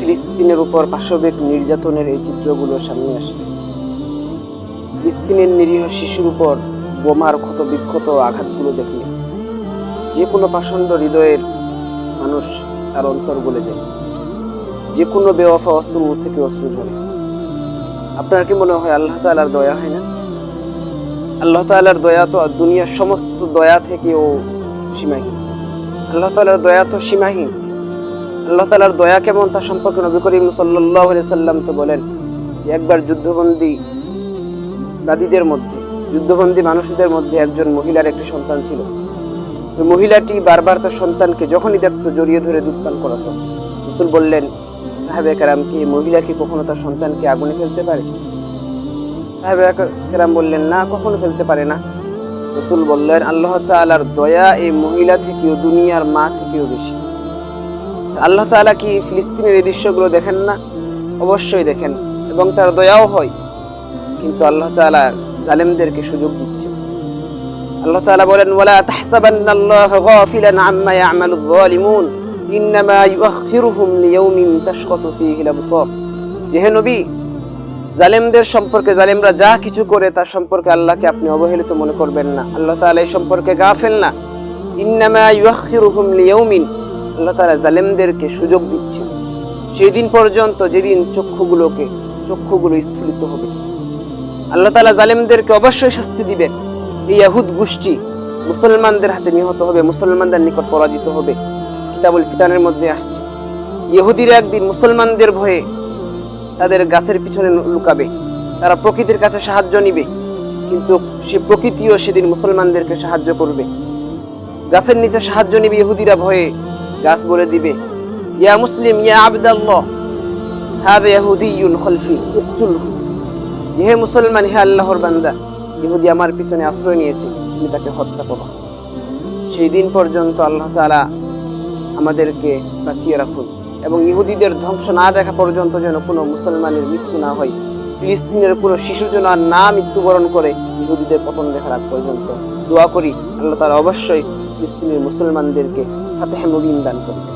ফিলিস্তিনের উপর পাশবিক নির্যাতনের এই চিত্রগুলো সামনে আসবে। ফিলিস্তিনের নিরীহ শিশুর উপর বোমার ক্ষত বিক্ষত আঘাতগুলো দেখলে যে কোনো পাষণ্ড হৃদয়ের মানুষ তার অন্তর গলে যায়। যে কোনো বেওয়াফা অশ্রু থেকে অশ্রু ঝরে। আপনার কি মনে হয় আল্লাহ তাআলার দয়া হয় না? আল্লাহ তাআলার দয়া তো দুনিয়ার সমস্ত দয়া থেকেও সীমাহীন। আল্লাহ তাআলার দয়া তো সীমাহীন। আল্লাহ তাআলার দয়া কেমন তা সম্পর্কে নবী করিম সাল্লাল্লাহু আলাইহি সাল্লাম তো বলেন যে একবার যুদ্ধবন্দী মানুষদের মধ্যে একজন মহিলার একটি সন্তান ছিল। ওই মহিলাটি বারবার তার সন্তানকে যখনই দেখতো জড়িয়ে ধরে দুধ পান করাতো। রাসূল বললেন সাহাবায়ে কেরাম কি মহিলা কি কখনো তার সন্তানকে আগুনে ফেলতে পারে? সাহাবায়ে কেরাম বললেন না, কখনো ফেলতে পারে না। রাসূল বললেন আল্লাহ তাআলার দয়া এই মহিলা থেকেও দুনিয়ার মা থেকেও বেশি। আল্লাহ তাআলা কি ফিলিস্তিনের এই দৃশ্যগুলো দেখেন না? অবশ্যই দেখেন এবং তার দয়াও হয়। কিন্তু আল্লাহ তাআলা জালেমদেরকে সুযোগ দিচ্ছে। আল্লাহ তাআলা বলেন ওয়ালা তাহসাবান্নাল্লাহা গাফিলান আম্মা ইয়ামালুয যালিমুন ইন্নামা ইউআখিরুহুম লিয়াউমিন তাশখাসু ফীহিল আবসার। যে হে নবী, জালেমদের সম্পর্কে, জালেমরা যা কিছু করে তার সম্পর্কে আল্লাহকে আপনি অবহেলিত মনে করবেন না। আল্লাহ তাআলা এই সম্পর্কে গাফেল না। ইন্নামা ইউআখিরুহুম লিয়াউমিন, আল্লাহ তাআলা জালেমদেরকে সুযোগ দিচ্ছে সেই দিন পর্যন্ত যেদিন চক্ষুগুলো স্ফুলিত হবে। আল্লাহ তাআলা জালেমদেরকে অবশ্যই শাস্তি দিবেন। এই ইহুদ গোষ্ঠী মুসলমানদের হাতে নিহত হবে, মুসলমানদের নিকট পরাজিত হবে। কিতাবুল ফিতানের মধ্যে আসছে ইহুদিরা একদিন মুসলমানদের ভয়ে তাদের গাছের পিছনে লুকাবে, তারা প্রকৃতির কাছে সাহায্য নিবে, কিন্তু সে প্রকৃতিও সেদিন মুসলমানদেরকে সাহায্য করবে। গাছের নিচে সাহায্য নিবে ইহুদিরা ভয়ে, গাছ বলে দিবে ইয়া মুসলিম ইয়া আবদাল্লাহ হাযা ইহুদিয়ুন খালফি উকতুলহু। হে মুসলমান, হে আল্লাহর বান্দা, ইহুদি আমার পিছনে আশ্রয় নিয়েছে, তুমি তাকে হত্যা করো। সেই দিন পর্যন্ত আল্লাহ তাআলা আমাদেরকে বাঁচিয়ে রাখুন এবং ইহুদিদের ধ্বংস না দেখা পর্যন্ত যেন কোনো মুসলমানের মৃত্যু না হয়। ফিলিস্তিনের কোনো শিশু যেন আর না মৃত্যুবরণ করে ইহুদিদের পতন দেখার আগ পর্যন্ত। দোয়া করি আল্লাহ তাআলা অবশ্যই ফিলিস্তিনের মুসলমানদেরকে ফাতহে মুবিন দান করবেন।